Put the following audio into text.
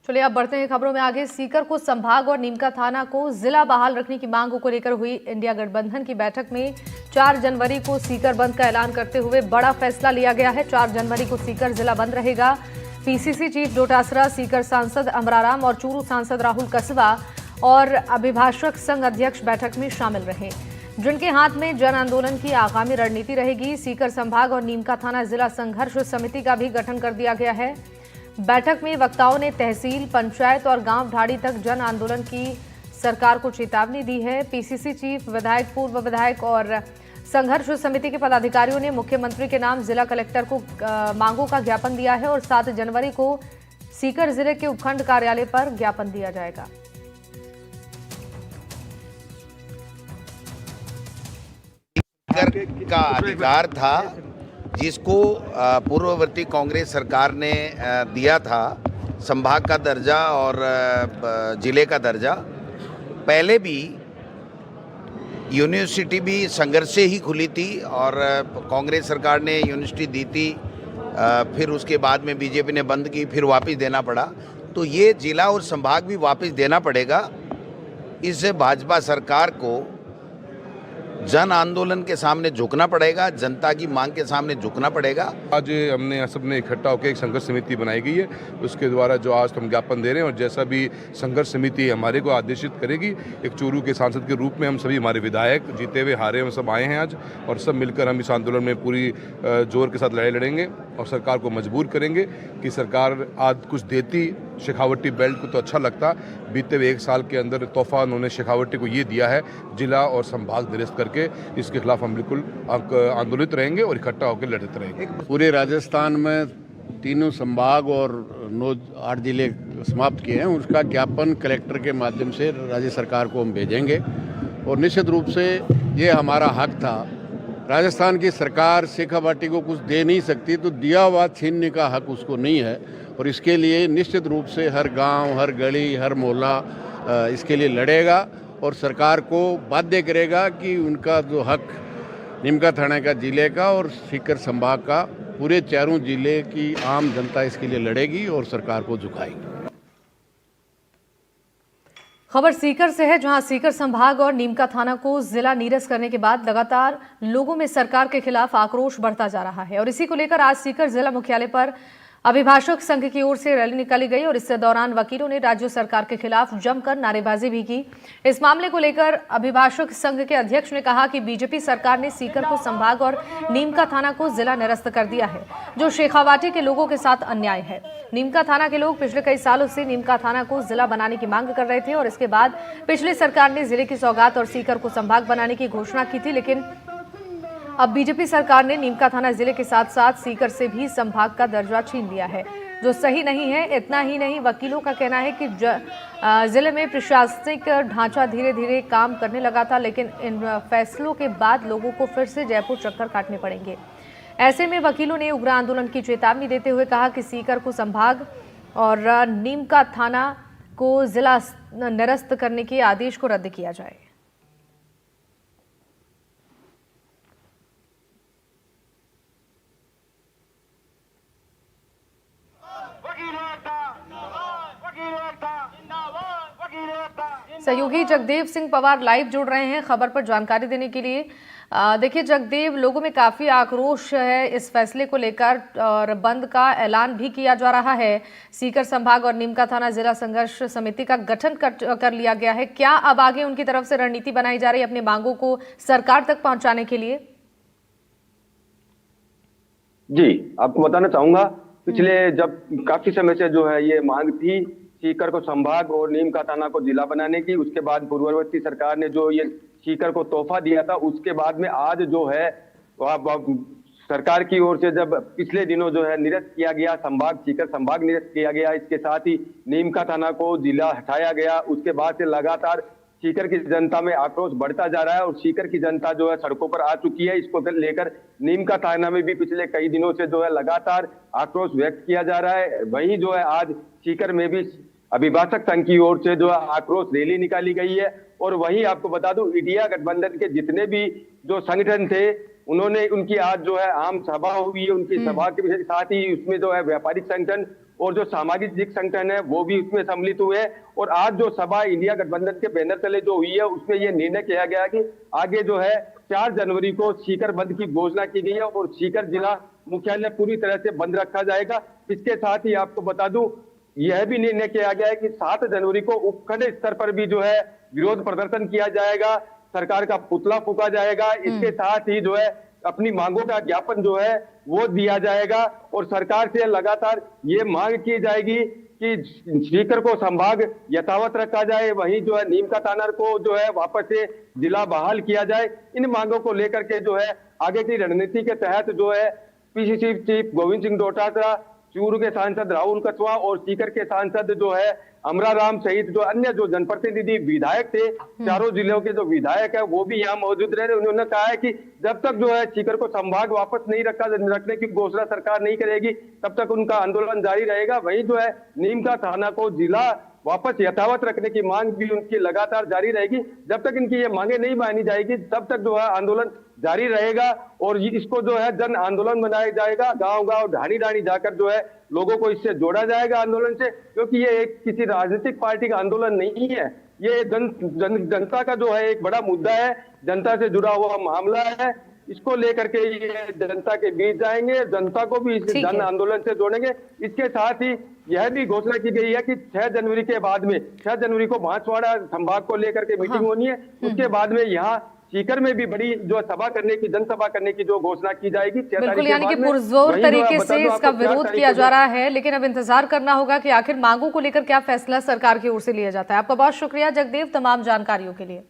चलिए अब बढ़ते हैं खबरों में आगे। सीकर को संभाग और नीमका थाना को जिला बहाल रखने की मांगों को लेकर हुई इंडिया गठबंधन की बैठक में 4 जनवरी को सीकर बंद का ऐलान करते हुए बड़ा फैसला लिया गया है। 4 जनवरी को सीकर जिला बंद रहेगा। पीसीसी चीफ डोटासरा, सीकर सांसद अमराराम और चूरू सांसद राहुल कसबा और अभिभाषक संघ अध्यक्ष बैठक में शामिल रहे, जिनके हाथ में जन आंदोलन की आगामी रणनीति रहेगी। सीकर संभाग और नीमका थाना जिला संघर्ष समिति का भी गठन कर दिया गया है। बैठक में वक्ताओं ने तहसील, पंचायत और गांव ढाड़ी तक जन आंदोलन की सरकार को चेतावनी दी है। पीसीसी चीफ, विधायक, पूर्व विधायक और संघर्ष समिति के पदाधिकारियों ने मुख्यमंत्री के नाम जिला कलेक्टर को मांगों का ज्ञापन दिया है और 7 जनवरी को सीकर जिले के उपखंड कार्यालय पर ज्ञापन दिया जाएगा। का अधिकार था जिसको पूर्ववर्ती कांग्रेस सरकार ने दिया था, संभाग का दर्जा और जिले का दर्जा। पहले भी यूनिवर्सिटी भी संघर्ष से ही खुली थी और कांग्रेस सरकार ने यूनिवर्सिटी दी थी, फिर उसके बाद में बीजेपी ने बंद की, फिर वापस देना पड़ा। तो ये जिला और संभाग भी वापस देना पड़ेगा। इससे भाजपा सरकार को जन आंदोलन के सामने झुकना पड़ेगा, जनता की मांग के सामने झुकना पड़ेगा। आज हमने सबने इकट्ठा होकर एक संघर्ष समिति बनाई गई है, उसके द्वारा जो आज हम ज्ञापन दे रहे हैं और जैसा भी संघर्ष समिति हमारे को आदेशित करेगी, एक चूरू के सांसद के रूप में हम सभी, हमारे विधायक जीते हुए हारे हम सब आए हैं आज, और सब मिलकर हम इस आंदोलन में पूरी जोर के साथ लड़ाई लड़ेंगे और सरकार को मजबूर करेंगे कि सरकार आज कुछ देती शेखावटी बेल्ट को तो अच्छा लगता। बीते हुए 1 साल के अंदर तोहफा उन्होंने शेखावटी को ये दिया है, जिला और संभाग निरस्त करके। इसके खिलाफ हम बिल्कुल आंदोलित रहेंगे और इकट्ठा होकर लड़ते रहेंगे। पूरे राजस्थान में 3 संभाग और 8 जिले समाप्त किए हैं, उसका ज्ञापन कलेक्टर के माध्यम से राज्य सरकार को हम भेजेंगे और निश्चित रूप से ये हमारा हक था। राजस्थान की सरकार शेखावटी को कुछ दे नहीं सकती, तो दिया हुआ छीनने का हक उसको नहीं है और इसके लिए निश्चित रूप से हर गांव, हर गली, हर मोहल्ला इसके लिए लड़ेगा और सरकार को बाध्य करेगा कि उनका जो हक नीमका थाना का, जिले का और सीकर संभाग का, पूरे 4 जिले की आम जनता इसके लिए लड़ेगी और सरकार को झुकाएगी। खबर सीकर से है, जहां सीकर संभाग और नीमका थाना को जिला नीरस करने के बाद लगातार लोगों में सरकार के खिलाफ आक्रोश बढ़ता जा रहा है और इसी को लेकर आज सीकर जिला मुख्यालय पर अभिभाषक संघ की ओर से रैली निकाली गई और इस दौरान वकीलों ने राज्य सरकार के खिलाफ जमकर नारेबाजी भी की। इस मामले को लेकर अभिभाषक संघ के अध्यक्ष ने कहा कि बीजेपी सरकार ने सीकर को संभाग और नीमका थाना को जिला निरस्त कर दिया है, जो शेखावाटी के लोगों के साथ अन्याय है। नीमका थाना के लोग पिछले कई सालों से नीमका थाना को जिला बनाने की मांग कर रहे थे और इसके बाद पिछली सरकार ने जिले की सौगात और सीकर को संभाग बनाने की घोषणा की थी, लेकिन अब बीजेपी सरकार ने नीमका थाना जिले के साथ साथ सीकर से भी संभाग का दर्जा छीन लिया है, जो सही नहीं है। इतना ही नहीं, वकीलों का कहना है कि जिले में प्रशासनिक ढांचा धीरे धीरे काम करने लगा था, लेकिन इन फैसलों के बाद लोगों को फिर से जयपुर चक्कर काटने पड़ेंगे। ऐसे में वकीलों ने उग्र आंदोलन की चेतावनी देते हुए कहा कि सीकर को संभाग और नीमका थाना को जिला निरस्त करने के आदेश को रद्द किया जाए। सहयोगी जगदेव सिंह पवार लाइव जुड़ रहे हैं खबर पर जानकारी देने के लिए। देखिए जगदेव, लोगों में काफी आक्रोश है इस फैसले को लेकर और बंद का ऐलान भी किया जा रहा है। सीकर संभाग और नीमका थाना जिला संघर्ष समिति का गठन कर लिया गया है। क्या अब आगे उनकी तरफ से रणनीति बनाई जा रही है अपनी मांगों को सरकार तक पहुंचाने के लिए? जी, आपको बताना चाहूंगा, पिछले जब काफी समय से जो है ये मांग थी सीकर को संभाग और नीमका थाना को जिला बनाने की, उसके बाद पूर्ववर्ती सरकार ने जो ये सीकर को तोहफा दिया था, उसके बाद में आज जो है सरकार की ओर से जब पिछले दिनों जो है निरस्त किया गया संभाग, सीकर संभाग निरस्त किया गया, इसके साथ ही नीमका थाना को जिला हटाया गया। उसके बाद से लगातार सीकर की जनता में आक्रोश बढ़ता जा रहा है और सीकर की जनता जो है सड़कों पर आ चुकी है। इसको लेकर नीमका थाना में भी पिछले कई दिनों से जो है लगातार आक्रोश व्यक्त किया जा रहा है। वहीं जो है आज सीकर में भी अभिभाषक संघ की ओर से जो है आक्रोश रैली निकाली गई है और वहीं आपको बता दूं, इंडिया गठबंधन के जितने भी जो संगठन थे उन्होंने उनकी आज जो है आम सभा हुई है। उनकी सभा के साथ ही उसमें जो है व्यापारिक संगठन और जो सामाजिक संगठन है वो भी उसमें सम्मिलित हुए हैं। और आज जो सभा इंडिया गठबंधन के बैनर तले जो हुई है उसमें ये निर्णय किया गया कि आगे जो है 4 जनवरी को सीकर बंद की घोषणा की गई है और सीकर जिला मुख्यालय पूरी तरह से बंद रखा जाएगा। इसके साथ ही आपको बता दूं, यह भी निर्णय किया गया है कि 7 जनवरी को उपखंड स्तर पर भी जो है विरोध प्रदर्शन किया जाएगा, सरकार का पुतला फूंका जाएगा। इसके साथ ही जो है अपनी मांगों का ज्ञापन जो है वो दिया जाएगा और सरकार से लगातार ये मांग की जाएगी कि सीकर को संभाग यथावत रखा जाए, वहीं जो है नीम का थाना को जो है वापस से जिला बहाल किया जाए। इन मांगों को लेकर के जो है आगे की रणनीति के तहत जो है पीसीसी चीफ गोविंद सिंह डोटासरा, चूरू के सांसद राहुल कछवा और सीकर के सांसद जो है अमरा राम सहित जो अन्य जो जनप्रतिनिधि विधायक थे, चारों जिलों के जो विधायक है वो भी यहाँ मौजूद रहे। उन्होंने कहा है कि जब तक जो है सीकर को संभाग वापस नहीं रखने की घोषणा सरकार नहीं करेगी तब तक उनका आंदोलन जारी रहेगा। वहीं जो है नीम का थाना को जिला वापस यथावत रखने की मांग भी उनकी लगातार जारी रहेगी। जब तक इनकी ये मांगे नहीं मानी जाएगी तब तक जो है आंदोलन जारी रहेगा और इसको जो है जन आंदोलन बनाया जाएगा। गांव-गांव, ढाणी-ढाणी जाकर जो है लोगों को इससे जोड़ा जाएगा आंदोलन से, क्योंकि ये एक किसी राजनीतिक पार्टी का आंदोलन नहीं है। ये जनता का जो है एक बड़ा मुद्दा है, जनता से जुड़ा हुआ मामला है। इसको लेकर के ये जनता के बीच जाएंगे, जनता को भी इस जन आंदोलन से जोड़ेंगे। इसके साथ ही यह भी घोषणा की गई है कि 6 जनवरी के बाद में 6 जनवरी को बांसवाड़ा संभाग को लेकर के मीटिंग होनी है। उसके बाद में यहाँ सीकर में भी बड़ी जो सभा करने की, जनसभा करने की जो घोषणा की जाएगी। बिल्कुल, यानी कि पुरजोर तरीके से इसका विरोध किया जा रहा है, लेकिन अब इंतजार करना होगा कि आखिर मांगों को लेकर क्या फैसला सरकार की ओर से लिया जाता है। आपका बहुत शुक्रिया जगदेव तमाम जानकारियों के लिए।